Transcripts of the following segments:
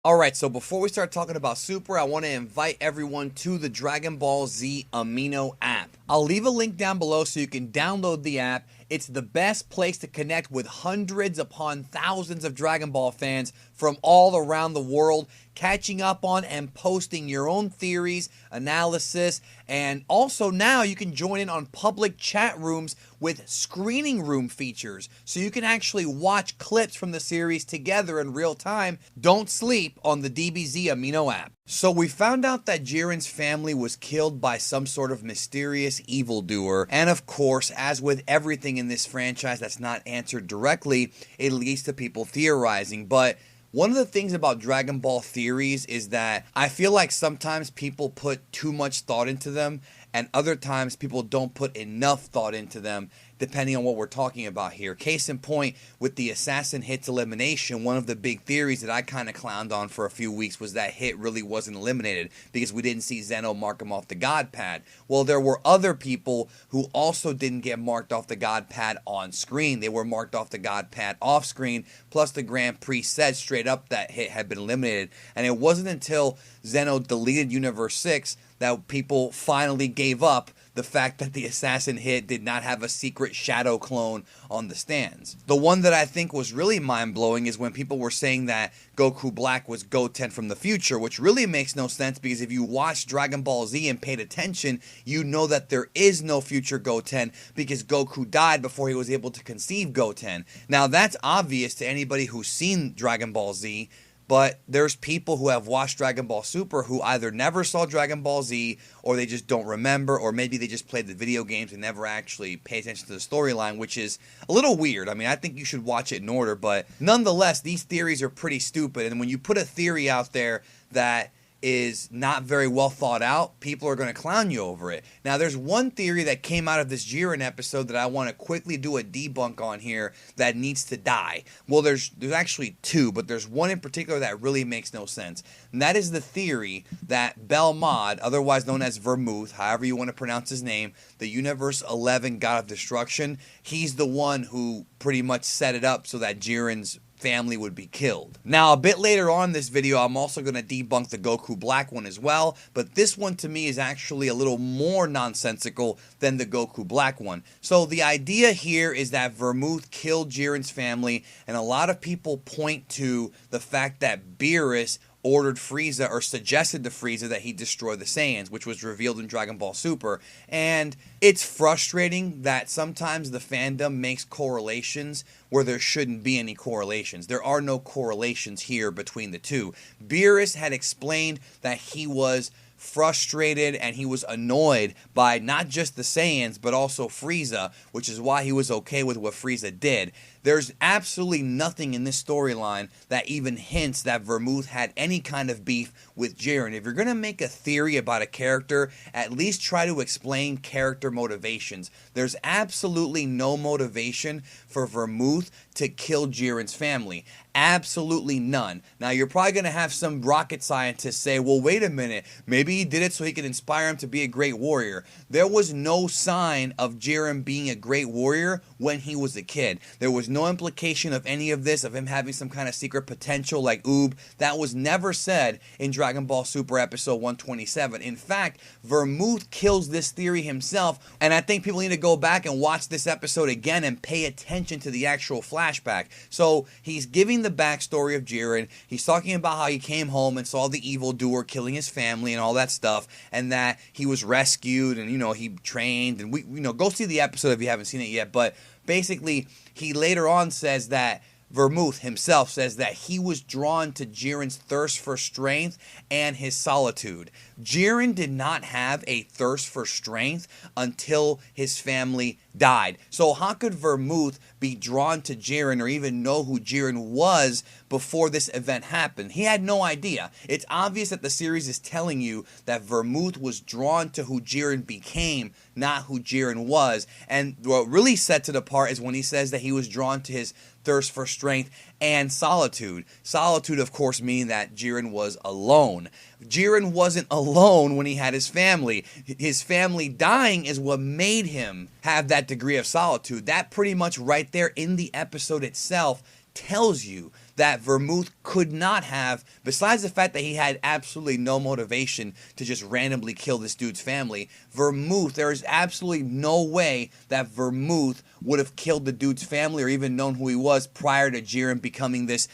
Alright, so before we start talking about Super, I want to invite everyone to the Dragon Ball Z Amino app. I'll leave a link down below so you can download the app. It's the best place to connect with hundreds upon thousands of Dragon Ball fans from all around the world, catching up on and posting your own theories, analysis, and also now you can join in on public chat rooms with screening room features, so you can actually watch clips from the series together in real time. Don't sleep on the DBZ Amino app. So we found out that Jiren's family was killed by some sort of mysterious evildoer, and of course, as with everything in this franchise that's not answered directly, it leads to people theorizing. But one of the things about Dragon Ball theories is that I feel like sometimes people put too much thought into them, and other times people don't put enough thought into them, depending on what we're talking about here. Case in point, with the assassin Hit's elimination, one of the big theories that I kind of clowned on for a few weeks was that Hit really wasn't eliminated because we didn't see Zeno mark him off the God Pad. Well, there were other people who also didn't get marked off the God Pad on screen. They were marked off the God Pad off screen, plus the Grand Prix said straight up that Hit had been eliminated. And it wasn't until Zeno deleted Universe 6 that people finally gave up the fact that the assassin Hit did not have a secret shadow clone on the stands. The one that I think was really mind-blowing is when people were saying that Goku Black was Goten from the future, which really makes no sense because if you watched Dragon Ball Z and paid attention, you know that there is no future Goten because Goku died before he was able to conceive Goten. Now that's obvious to anybody who's seen Dragon Ball Z, but there's people who have watched Dragon Ball Super who either never saw Dragon Ball Z, or they just don't remember, or maybe they just played the video games and never actually pay attention to the storyline, which is a little weird. I mean, I think you should watch it in order, but nonetheless, these theories are pretty stupid. And when you put a theory out there that is not very well thought out, people are going to clown you over it. Now, there's one theory that came out of this Jiren episode that I want to quickly do a debunk on here that needs to die. Well, there's actually two, but there's one in particular that really makes no sense. And that is the theory that Belmod, otherwise known as Vermouth, however you want to pronounce his name, the Universe 11 God of Destruction, he's the one who pretty much set it up so that Jiren's family would be killed. Now, a bit later on in this video, I'm also going to debunk the Goku Black one as well, but this one to me is actually a little more nonsensical than the Goku Black one. So the idea here is that Vermouth killed Jiren's family, and a lot of people point to the fact that Beerus ordered Frieza, or suggested to Frieza, that he destroy the Saiyans, which was revealed in Dragon Ball Super. And it's frustrating that sometimes the fandom makes correlations where there shouldn't be any correlations. There are no correlations here between the two. Beerus had explained that he was frustrated and he was annoyed by not just the Saiyans but also Frieza, which is why he was okay with what Frieza did. There's absolutely nothing in this storyline that even hints that Vermouth had any kind of beef with Jiren. If you're going to make a theory about a character, at least try to explain character motivations. There's absolutely no motivation for Vermouth to kill Jiren's family. Absolutely none. Now, you're probably going to have some rocket scientists say, well, wait a minute, maybe he did it so he could inspire him to be a great warrior. There was no sign of Jiren being a great warrior when he was a kid. There was no implication of any of this, of him having some kind of secret potential like Oob. That was never said in Dragon Ball Super episode 127. In fact, Vermouth kills this theory himself, and I think people need to go back and watch this episode again and pay attention to the actual flashback. So he's giving the backstory of Jiren. He's talking about how he came home and saw the evildoer killing his family and all that stuff, and that he was rescued and, he trained, and go see the episode if you haven't seen it yet. But basically, he later on says that Vermouth himself says that he was drawn to Jiren's thirst for strength and his solitude. Jiren did not have a thirst for strength until his family died. So how could Vermouth be drawn to Jiren or even know who Jiren was before this event happened? He had no idea. It's obvious that the series is telling you that Vermouth was drawn to who Jiren became, not who Jiren was. And what really sets it apart is when he says that he was drawn to his thirst for strength and solitude. Solitude, of course, meaning that Jiren was alone. Jiren wasn't alone when he had his family. His family dying is what made him have that degree of solitude. That pretty much right there in the episode itself tells you that Vermouth could not have, besides the fact that he had absolutely no motivation to just randomly kill this dude's family. Vermouth, there is absolutely no way that Vermouth would have killed the dude's family or even known who he was prior to Jiren becoming this,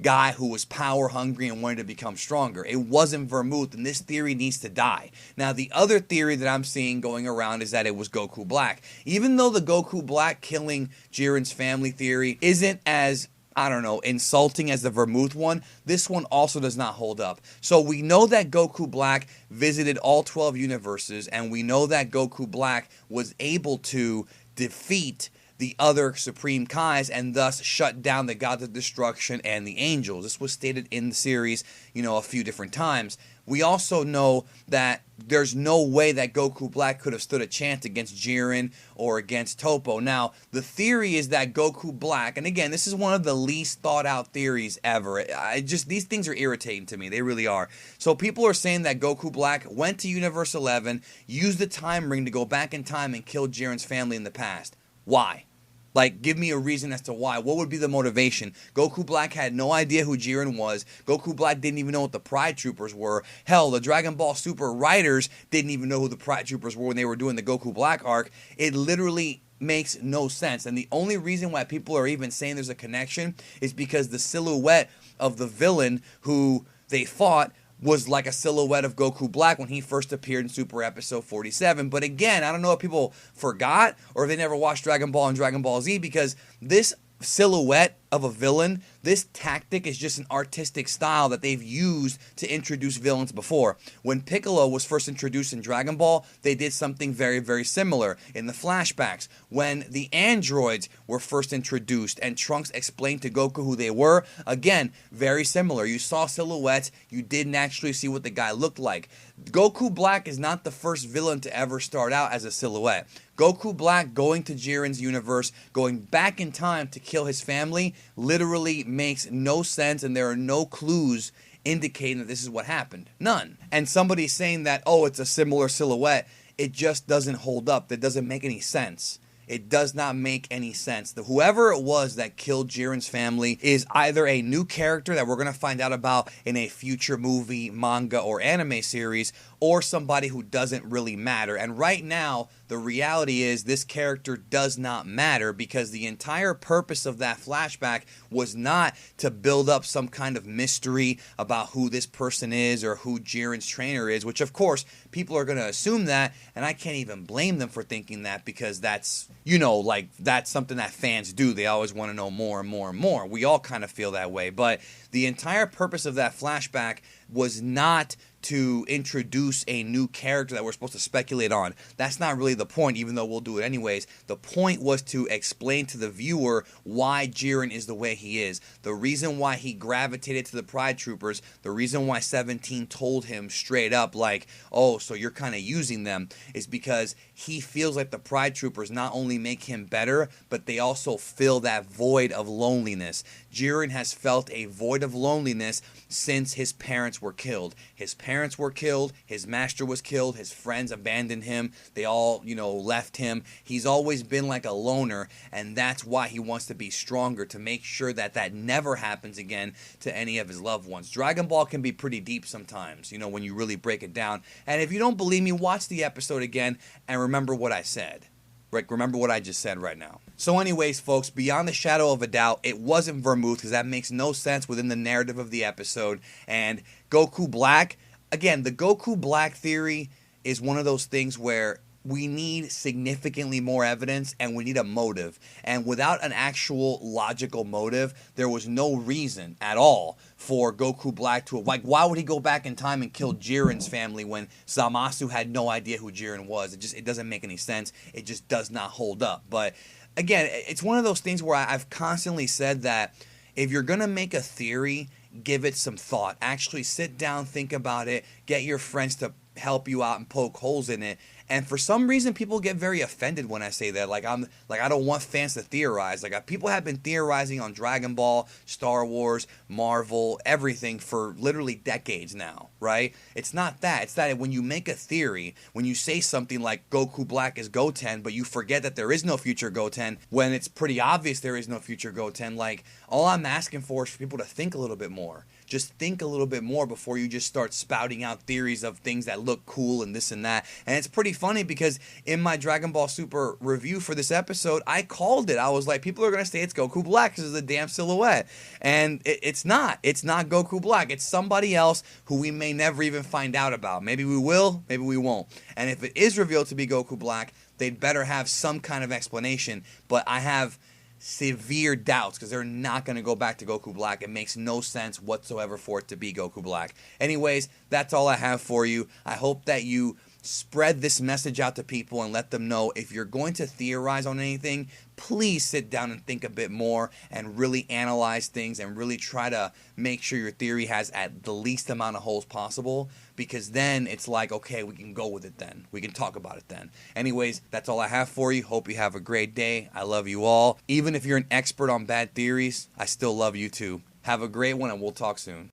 guy who was power hungry and wanted to become stronger. It wasn't Vermouth, and this theory needs to die. Now, the other theory that I'm seeing going around is that it was Goku Black. Even though the Goku Black killing Jiren's family theory isn't as, insulting as the Vermouth one, this one also does not hold up. So we know that Goku Black visited all 12 universes, and we know that Goku Black was able to defeat the other Supreme Kais and thus shut down the Gods of Destruction and the Angels. This was stated in the series, a few different times. We also know that there's no way that Goku Black could have stood a chance against Jiren or against Toppo. Now, the theory is that Goku Black, and again, this is one of the least thought out theories ever. These things are irritating to me. They really are. So people are saying that Goku Black went to Universe 11, used the time ring to go back in time and kill Jiren's family in the past. Why? Give me a reason as to why. What would be the motivation? Goku Black had no idea who Jiren was. Goku Black didn't even know what the Pride Troopers were. Hell, the Dragon Ball Super writers didn't even know who the Pride Troopers were when they were doing the Goku Black arc. It literally makes no sense. And the only reason why people are even saying there's a connection is because the silhouette of the villain who they fought was like a silhouette of Goku Black when he first appeared in Super Episode 47. But again, I don't know if people forgot or if they never watched Dragon Ball and Dragon Ball Z, because this silhouette of a villain, this tactic is just an artistic style that they've used to introduce villains before. When Piccolo was first introduced in Dragon Ball, they did something very, very similar in the flashbacks. When the androids were first introduced and Trunks explained to Goku who they were, again, very similar. You saw silhouettes, you didn't actually see what the guy looked like. Goku Black is not the first villain to ever start out as a silhouette. Goku Black going to Jiren's universe, going back in time to kill his family, literally makes no sense, and there are no clues indicating that this is what happened. None. And somebody saying that, it's a similar silhouette, it just doesn't hold up. That doesn't make any sense. It does not make any sense. Whoever it was that killed Jiren's family is either a new character that we're going to find out about in a future movie, manga, or anime series, or somebody who doesn't really matter. And right now, the reality is this character does not matter, because the entire purpose of that flashback was not to build up some kind of mystery about who this person is or who Jiren's trainer is, which of course people are going to assume that, and I can't even blame them for thinking that, because that's, that's something that fans do. They always want to know more and more and more. We all kind of feel that way, but the entire purpose of that flashback was not to introduce a new character that we're supposed to speculate on. That's not really the point, even though we'll do it anyways. The point was to explain to the viewer why Jiren is the way he is. The reason why he gravitated to the Pride Troopers, the reason why 17 told him straight up, so you're kind of using them, is because he feels like the Pride Troopers not only make him better, but they also fill that void of loneliness. Jiren has felt a void of loneliness since his parents were killed. His parents were killed, his master was killed, his friends abandoned him, they all, left him. He's always been like a loner, and that's why he wants to be stronger, to make sure that that never happens again to any of his loved ones. Dragon Ball can be pretty deep sometimes, when you really break it down. And if you don't believe me, watch the episode again and remember what I said. Remember what I just said right now. So anyways, folks, beyond the shadow of a doubt, it wasn't Vermouth, because that makes no sense within the narrative of the episode. And Goku Black, again, the Goku Black theory is one of those things where we need significantly more evidence, and we need a motive. And without an actual logical motive, there was no reason at all for Goku Black to, why would he go back in time and kill Jiren's family when Zamasu had no idea who Jiren was? It doesn't make any sense. It just does not hold up. But again, it's one of those things where I've constantly said that if you're going to make a theory, give it some thought. Actually sit down, think about it, get your friends to help you out and poke holes in it. And for some reason, people get very offended when I say that. Like I don't want fans to theorize. Like people have been theorizing on Dragon Ball, Star Wars, Marvel, everything for literally decades now, right? It's not that. It's that when you make a theory, when you say something like Goku Black is Goten, but you forget that there is no future Goten, when it's pretty obvious there is no future Goten. Like all I'm asking for is for people to think a little bit more. Just think a little bit more before you just start spouting out theories of things that look cool and this and that. And it's pretty funny because in my Dragon Ball Super review for this episode, I called it. I was like, people are going to say it's Goku Black because of the damn silhouette. And it's not. It's not Goku Black. It's somebody else who we may never even find out about. Maybe we will, maybe we won't. And if it is revealed to be Goku Black, they'd better have some kind of explanation. But I have severe doubts because they're not going to go back to Goku Black. It makes no sense whatsoever for it to be Goku Black. Anyways, that's all I have for you. I hope that you spread this message out to people and let them know if you're going to theorize on anything, please sit down and think a bit more and really analyze things and really try to make sure your theory has at the least amount of holes possible, because then it's like, okay, we can go with it then. We can talk about it then. Anyways, that's all I have for you. Hope you have a great day. I love you all. Even if you're an expert on bad theories, I still love you too. Have a great one and we'll talk soon.